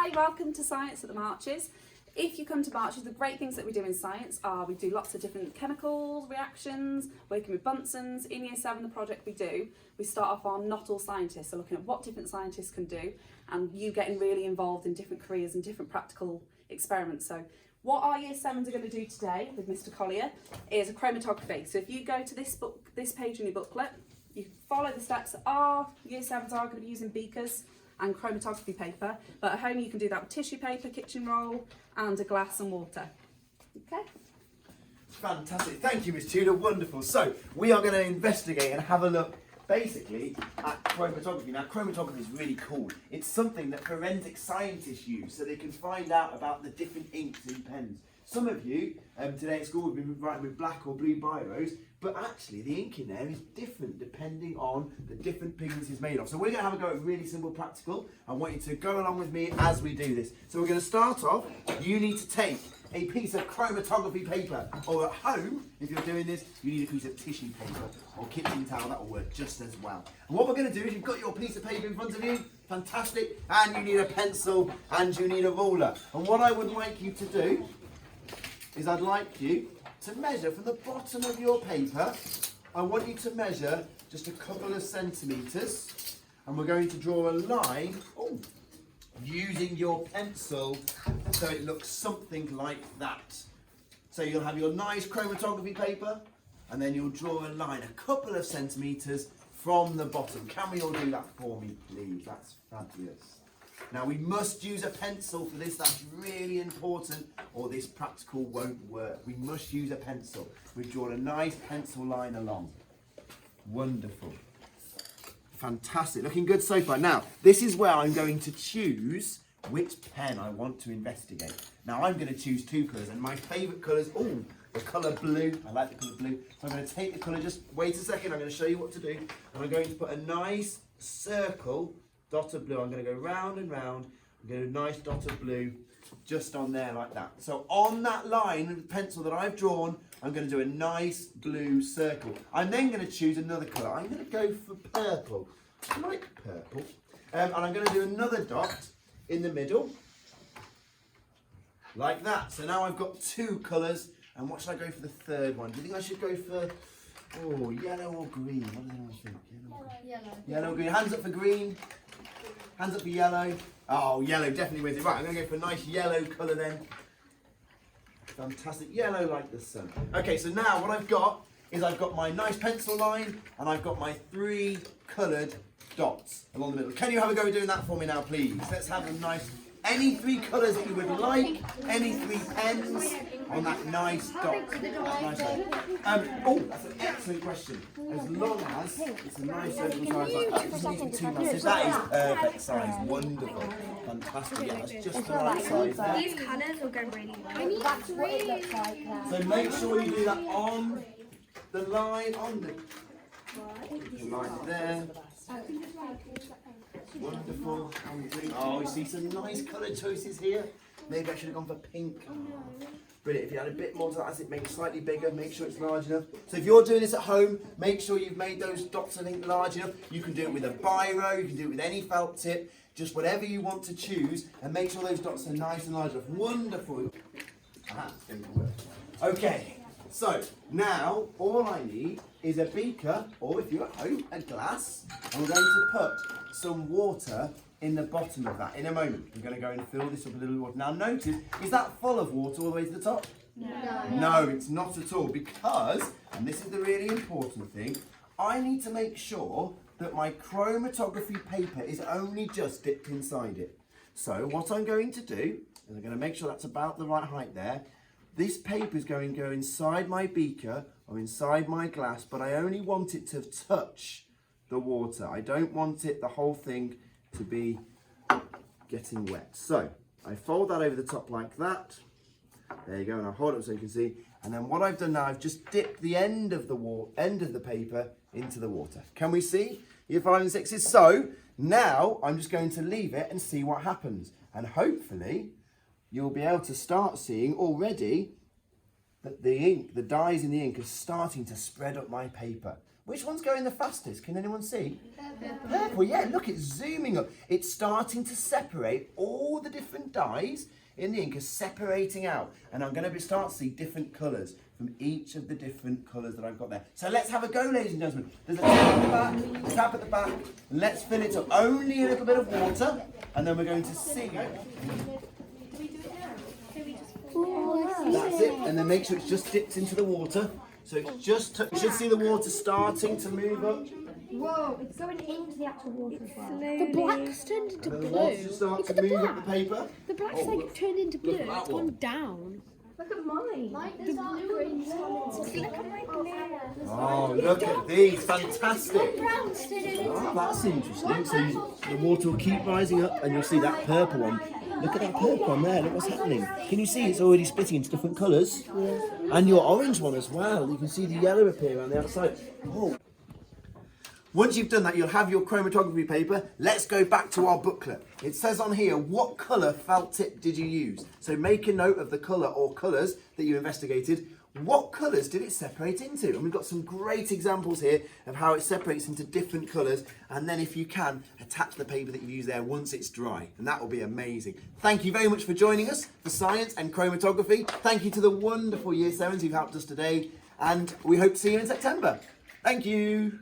Hi, welcome to Science at the Marches. If you come to Marches, the great things that we do in science are we do lots of different chemicals, reactions, working with Bunsen's. In Year 7, the project we start off on Not All Scientists, so looking at what different scientists can do and you getting really involved in different careers and different practical experiments. So what our Year 7s are going to do today with Mr. Collier is a chromatography. So if you go to this page in your booklet, you follow the steps. Our Year 7s are going to be using beakers and chromatography paper, but at home you can do that with tissue paper, kitchen roll, and a glass and water. Okay? Fantastic, thank you, Miss Tudor, wonderful. So, we are going to investigate and have a look, basically, at chromatography. Now, chromatography is really cool. It's something that forensic scientists use so they can find out about the different inks in pens. Some of you, today at school, have been writing with black or blue biros, but actually the ink in there is different depending on the different pigments it's made of. So we're going to have a go at really simple practical. I want you to go along with me as we do this. So we're going to start off. You need to take a piece of chromatography paper, or at home, if you're doing this, you need a piece of tissue paper or kitchen towel. That will work just as well. And what we're going to do is you've got your piece of paper in front of you, fantastic, and you need a pencil and you need a ruler. And what I would like you to do is I'd like you to measure from the bottom of your paper. I want you to measure just a couple of centimetres, and we're going to draw a line using your pencil so it looks something like that. So you'll have your nice chromatography paper, and then you'll draw a line a couple of centimetres from the bottom. Can we all do that for me, please? That's fabulous. Now we must use a pencil for this, that's really important, or this practical won't work. We must use a pencil. We've drawn a nice pencil line along. Wonderful. Fantastic, looking good so far. Now, this is where I'm going to choose which pen I want to investigate. Now I'm going to choose two colours, and my favourite colours, the colour blue. I like the colour blue. So I'm going to take the colour, just wait a second, I'm going to show you what to do. And I'm going to put a nice circle dot of blue. I'm going to go round and round. I'm going to do a nice dot of blue just on there like that. So on that line with the pencil that I've drawn, I'm going to do a nice blue circle. I'm then going to choose another colour. I'm going to go for purple. I like purple. And I'm going to do another dot in the middle like that. So now I've got two colours. And what should I go for the third one? Do you think I should go for yellow or green? What does anyone think? Yellow. Yellow, green. Hands up for green. Hands up for yellow. Oh, yellow definitely wins it. Right, I'm going to go for a nice yellow colour then. Fantastic. Yellow like the sun. Okay, so now what I've got is I've got my nice pencil line and I've got my three coloured dots along the middle. Can you have a go at doing that for me now, please? Let's have a nice, any three colours that you would like, any three pens on that nice dot. That's an excellent question. As long as it's a nice circle size like that, it doesn't need to be too massive. That is perfect size, wonderful, fantastic. Yeah, that's just the right size there. These colours will go really well. That's what it looks like now. So make sure you do that on the line, the line there. Wonderful. Oh, you see some nice colour choices here. Maybe I should have gone for pink. Brilliant. If you add a bit more to that, as it makes it slightly bigger, make sure it's large enough. So if you're doing this at home, make sure you've made those dots, I think, large enough. You can do it with a biro, you can do it with any felt tip, just whatever you want to choose, and make sure those dots are nice and large enough. Wonderful. That's going to work. Okay, so now all I need is a beaker, or if you're at home, a glass. I'm going to put some water in the bottom of that in a moment. I'm going to go and fill this up a little water. Now notice, is that full of water all the way to the top? No, it's not at all, because, and this is the really important thing, I need to make sure that my chromatography paper is only just dipped inside it. So what I'm going to do is I'm going to make sure that's about the right height there. This paper is going to go inside my beaker or inside my glass, but I only want it to touch the water. I don't want it, the whole thing, to be getting wet. So I fold that over the top like that. There you go, and I'll hold it so you can see. And then what I've done now, I've just dipped the end of the paper into the water. Can we see? Year 5 and 6s. So now I'm just going to leave it and see what happens. And hopefully you'll be able to start seeing already that the ink, the dyes in the ink are starting to spread up my paper. Which one's going the fastest? Can anyone see? Purple, yeah, look, it's zooming up. It's starting to separate all the different dyes in the ink are separating out. And I'm going to start to see different colours from each of the different colours that I've got there. So let's have a go, ladies and gentlemen. There's a tap at the back, and let's fill it up. Only a little bit of water, and then we're going to see. That's it, and then make sure it just dips into the water. So it's just, you should see the water starting to move up. Whoa, it's going into the actual water as well. The black's turned into And the blue. water should start Look to at the move black. up the paper. The black's Oh, like turned into blue. look at that It's one. gone down. Look at mine. Look at my blue. Oh, look at these, fantastic. Oh, that's interesting. So the water will keep rising up and you'll see that purple one. Look at that purple one there, look what's happening. Can you see it's already splitting into different colours? And your orange one as well. You can see the yellow appear on the outside. Oh. Once you've done that, you'll have your chromatography paper. Let's go back to our booklet. It says on here, what colour felt tip did you use? So make a note of the colour or colours that you investigated. What colours did it separate into? And we've got some great examples here of how it separates into different colours. And then if you can, attach the paper that you've used there once it's dry. And that will be amazing. Thank you very much for joining us for science and chromatography. Thank you to the wonderful Year 7s who've helped us today. And we hope to see you in September. Thank you.